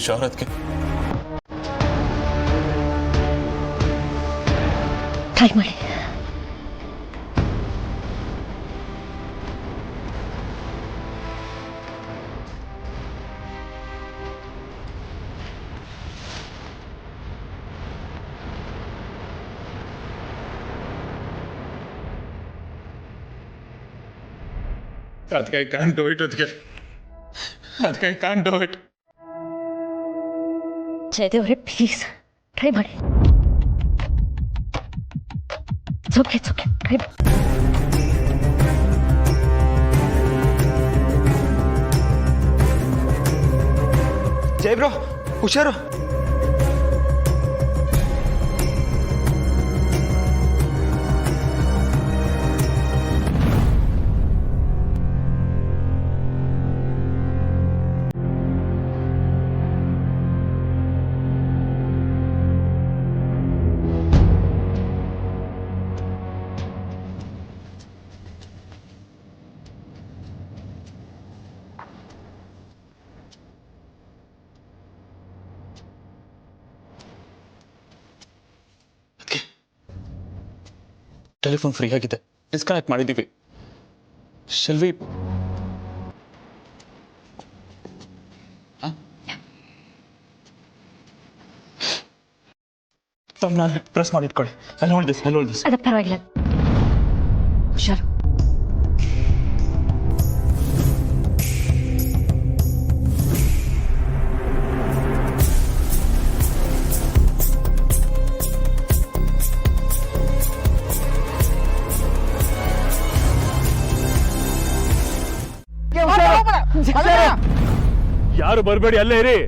Sure ಅದಕ್ಕೆ try ಮಾಡಿ. ಅದಕ್ಕೆ ಐ ಕ್ಯಾನ್ ಡೂ ಇಟ್. ಅದಕ್ಕೆ I can do it. Jayadev ಅವರೇ ಪ್ಲೀಸ್ ಟ್ರೈ ಮಾಡಿ. ಓಕೆ ಟ್ರೈ ಮಾಡಿ. ಜೈ ಬ್ರೋ ಹುಷಾರು. ಟೆಲಿಫೋನ್ ಫ್ರೀ ಆಗಿದೆ, ಡಿಸ್ಕನೆಕ್ಟ್ ಮಾಡಿದ್ದೀವಿ. ಶೆಲ್ವಿ ನಾನು ಪ್ರೆಸ್ ಮಾಡಿ ಇಟ್ಕೊಳ್ಳಿ. ಅಲ್ಲಿ ಹೋಲ್ಡ್ ದಿಸ್. ಅದ ಪರವಾಗಿಲ್ಲ, ಹುಷಾರು. ಯಾರು ಬರಬೇಡಿ, ಅಲ್ಲೇ ಇರಿ.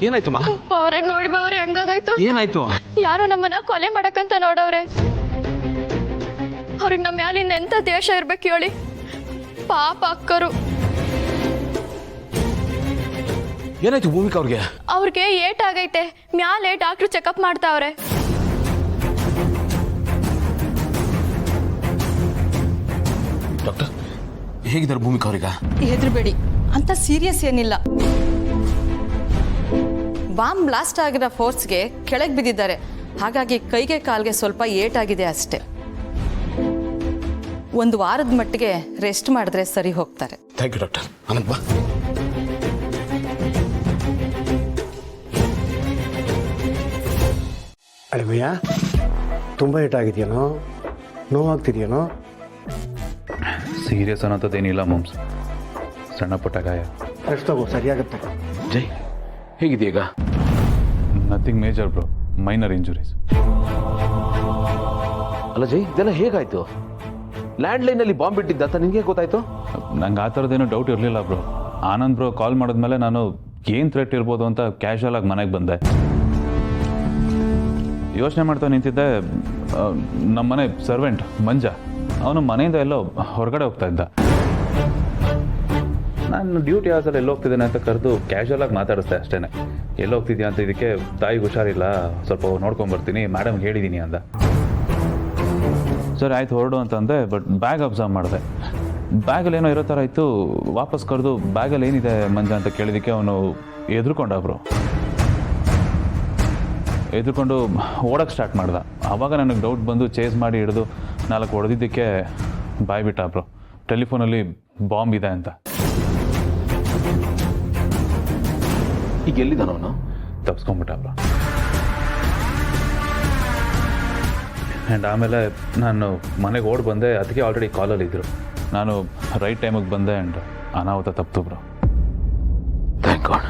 ಏನಾಯ್ತು ಮಾ? ಬಾವ್ರೆ ನೋಡಿ ಬಾವ್ರೆ, ಹಂಗಾಗಾಯ್ತು. ಏನಾಯ್ತು? ಯಾರೋ ನಮ್ಮನ್ನ ಕೊಲೆ ಮಾಡಕ್ಕಂತ ನೋಡವ್ರೆ. ಅವ್ರಿಗೆ ನಮ್ಮ ಮ್ಯಾಲಿಂದ ಎಂತ ದೇಶ ಇರ್ಬೇಕು ಹೇಳಿ. ಪಾಪ ಅಕ್ಕರು. ಏನಾಯ್ತು ಭೂಮಿಕಾ ಅವ್ರಿಗೆ? ಅವ್ರಿಗೆ ಏಟ್ ಆಗೈತೆ, ಮ್ಯಾಲೆ ಡಾಕ್ಟ್ರು ಚೆಕಪ್ ಮಾಡ್ತಾವ್ರೆ. ಡಾಕ್ಟರ್ ಹೇಗಿದ್ದಾರೆ ಭೂಮಿಕಾ ಅವ್ರೀಗ? ಹೆದರಬೇಡಿ, ಅಂತ ಸೀರಿಯಸ್ ಏನಿಲ್ಲ. ಬಾಂಬ್ ಬ್ಲಾಸ್ಟ್ ಆಗಿರೋ ಫೋರ್ಸ್ಗೆ ಕೆಳಗೆ ಬಿದ್ದಿದ್ದಾರೆ. ಹಾಗಾಗಿ ಕೈಗೆ ಕಾಲ್ಗೆ ಸ್ವಲ್ಪ ಏಟಾಗಿದೆ ಅಷ್ಟೇ. ಒಂದು ವಾರದ ಮಟ್ಟಿಗೆ ರೆಸ್ಟ್ ಮಾಡಿದ್ರೆ ಸರಿ ಹೋಗ್ತಾರೆ. Thank you doctor. ಆನಂದ್ ಬಾ. ಅಳಮಯ್ಯ, ತುಂಬ ಏಟಾಗಿದೆಯೇನೋ, ನೋವಾಗ್ತಿದೆಯೇನೋ? ಸೀರಿಯಸ್ ಅನ್ನೋಂಥದ್ದೇನಿಲ್ಲ ಮಾಮ್ಸ್, ಸಣ್ಣ ಪುಟ್ಟ ಗಾಯ. ರೆಸ್ಟ್ ತಗೋ, ಸರಿಯಾಗುತ್ತೆ. ಜೈ ಹೇಗಿದೆಯೀಗ? Nothing major bro, minor injuries. ಅಲ್ಲ ಜೈ, ಇದೆಲ್ಲ ಹೇಗಾಯ್ತು? ಲ್ಯಾಂಡ್ಲೈನಲ್ಲಿ ಬಾಂಬ್ ಇಟ್ಟಿದ್ದ ಅಂತ ನಿಮಗೆ ಗೊತ್ತಾಯ್ತು? ನಂಗೆ ಆ ಥರದ್ದೇನೋ ಡೌಟ್ ಇರಲಿಲ್ಲ ಬ್ರೋ. ಆನಂದ್ ಬ್ರೋ ಕಾಲ್ ಮಾಡಿದ್ಮೇಲೆ ನಾನು ಏನು ಥ್ರೆಟ್ ಇರ್ಬೋದು ಅಂತ ಕ್ಯಾಶುವಲ್ ಆಗಿ ಮನೆಗೆ ಬಂದೆ. ಯೋಚನೆ ಮಾಡ್ತಾ ನಿಂತಿದ್ದೆ, ನಮ್ಮನೆ ಸರ್ವೆಂಟ್ ಮಂಜ, ಅವನು ಮನೆಯಿಂದ ಎಲ್ಲೋ ಹೊರಗಡೆ ಹೋಗ್ತಾ ಇದ್ದ. ನಾನು ಡ್ಯೂಟಿ ಅವರ್ಸಲ್ಲಿ ಎಲ್ಲೋ ಹೋಗ್ತಿದ್ದೇನೆ ಅಂತ ಕರೆದು ಕ್ಯಾಶುವಲ್ ಆಗಿ ಮಾತಾಡಿಸ್ದೆ ಅಷ್ಟೇ. ಎಲ್ಲೋ ಹೋಗ್ತಿದ್ಯಾ ಅಂತ. ಇದಕ್ಕೆ ತಾಯಿಗೆ ಹುಷಾರಿಲ್ಲ, ಸ್ವಲ್ಪ ನೋಡ್ಕೊಂಬರ್ತೀನಿ, ಮೇಡಮ್ಗೆ ಹೇಳಿದ್ದೀನಿ ಅಂದ. ಸರಿ ಆಯ್ತು ಹೊರಡು ಅಂತಂದೆ. ಬಟ್ ಬ್ಯಾಗ್ ಅಬ್ಸರ್ವ್ ಮಾಡಿದೆ, ಬ್ಯಾಗಲ್ಲಿ ಏನೋ ಇರೋ ಥರ ಇತ್ತು. ವಾಪಸ್ ಕರೆದು ಬ್ಯಾಗಲ್ಲಿ ಏನಿದೆ ಮಂಜ ಅಂತ ಕೇಳಿದ್ದಕ್ಕೆ ಅವನು ಎದ್ರುಕೊಂಡ ಬ್ರೋ. ಎದ್ರುಕೊಂಡು ಓಡೋಕ್ಕೆ ಸ್ಟಾರ್ಟ್ ಮಾಡ್ದ. ಆವಾಗ ನನಗೆ ಡೌಟ್ ಬಂದು ಚೇಸ್ ಮಾಡಿ ಹಿಡಿದು 4 ಹೊಡೆದಿದ್ದಕ್ಕೆ ಬಾಯ್ಬಿಟ್ಟ ಬ್ರೋ. ಟೆಲಿಫೋನಲ್ಲಿ ಬಾಂಬ್ ಇದೆ ಅಂತ. ಈಗ ಎಲ್ಲಿದ್ದಾನವನು? ತಪ್ಸ್ಕೊಂಡ್ಬಿಟ್ಟ ಬ್ರೋ. ಆ್ಯಂಡ್ ಆಮೇಲೆ ನಾನು ಮನೆಗೆ ಓಡಿ ಬಂದೆ, ಅದಕ್ಕೆ ಆಲ್ರೆಡಿ ಕಾಲಲ್ಲಿ ಇದ್ದರು. ನಾನು ರೈಟ್ ಟೈಮಿಗೆ ಬಂದೆ ಆ್ಯಂಡ್ ಅನಾಹುತ ತಪ್ಪಿತು bro. Thank God.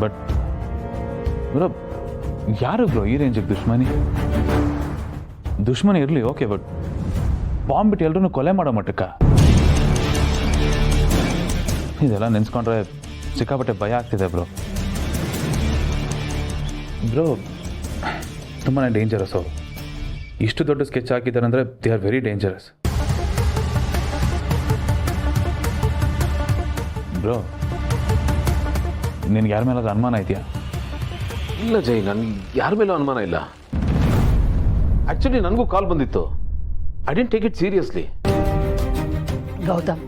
But bro, ಯಾರು ಬ್ರೋ ಈ ರೇಂಜಿಗೆ ದುಶ್ಮನಿ ಇರಲಿ ಓಕೆ, ಬಟ್ ಬಾಂಬ್ ಬಿಟ್ಟು ಎಲ್ರೂ ಕೊಲೆ ಮಾಡೋ ಮಟ್ಟಕ್ಕ ಇದೆಲ್ಲ ನೆನೆಸ್ಕೊಂಡ್ರೆ ಸಿಕ್ಕಾಪಟ್ಟೆ ಭಯ ಆಗ್ತಿದೆ ಬ್ರೋ. ತುಂಬಾ ಡೇಂಜರಸ್ ಅವರು. ಇಷ್ಟು ದೊಡ್ಡ ಸ್ಕೆಚ್ ಹಾಕಿದ್ದಾರೆ ಅಂದರೆ they are very dangerous. Bro, ನಿನ್ಗೆ ಯಾರ ಮೇಲಾದ್ರೂ ಅನುಮಾನ ಇದೆಯಾ? ಇಲ್ಲ ಜೈ, ನನಗೆ ಯಾರ ಮೇಲೂ ಅನುಮಾನ ಇಲ್ಲ. ಆ್ಯಕ್ಚುಲಿ ನನಗೂ ಕಾಲ್ ಬಂದಿತ್ತು. I dent take it seriously. Gautam,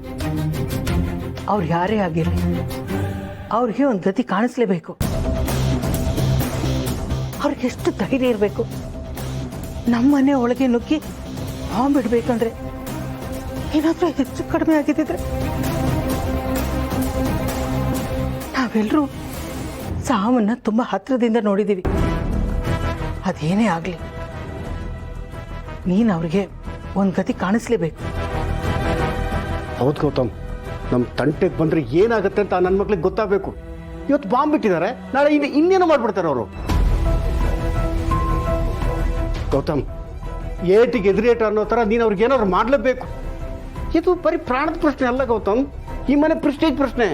ಅವ್ರು ಯಾರೇ ಆಗಿರಲಿ, ಅವ್ರಿಗೆ ಒಂದು ಗತಿ ಕಾಣಿಸ್ಲೇಬೇಕು. ಅವ್ರಿಗೆ ಎಷ್ಟು ಧೈರ್ಯ ಇರಬೇಕು. ನಮ್ಮನೆ ಒಳಗೆ ನುಗ್ಗಿ ಬಾಂಬ್ ಇಡಬೇಕಂದ್ರೆ ಏನಾದರೂ ಹೆಚ್ಚು ಕಡಿಮೆ ಆಗಿದ್ದಿದ್ರೆ ನಾವೆಲ್ಲರೂ ಸಾವನ್ನ ತುಂಬ ಹತ್ತಿರದಿಂದ ನೋಡಿದ್ದೀವಿ. ಅದೇನೇ ಆಗಲಿ, ನೀನು ಅವ್ರಿಗೆ ಒಂದು ಗತಿ ಕಾಣಿಸ್ಲೇಬೇಕು. ಹೌದು ಗೌತಮ್, ನಮ್ಮ ತಂಟೆಗೆ ಬಂದರೆ ಏನಾಗುತ್ತೆ ಅಂತ ನನ್ನ ಮಕ್ಳಿಗೆ ಗೊತ್ತಾಗಬೇಕು. ಇವತ್ತು ಬಾಂಬ್ ಬಿಟ್ಟಿದ್ದಾರೆ, ನಾಳೆ ಇನ್ನೇನು ಮಾಡ್ಬಿಡ್ತಾರೆ ಅವರು. ಗೌತಮ್, ಏಟಿಗೆ ಎದುರೇಟ ಅನ್ನೋ ಥರ ನೀನು ಅವ್ರಿಗೆ ಏನಾದ್ರು ಮಾಡಲೇಬೇಕು. ಇದು ಬರೀ ಪ್ರಾಣದ ಪ್ರಶ್ನೆ ಅಲ್ಲ ಗೌತಮ್, ಈ ಮನೆ ಪ್ರೆಸ್ಟೀಜ್ ಪ್ರಶ್ನೆ.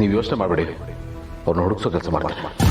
ನೀವು ಯೋಚನೆ ಮಾಡಬೇಡಿ, ಅವ್ರನ್ನ ಹುಡುಕ್ಸೋ ಕೆಲಸ ಮಾಡ್ತೀನಿ.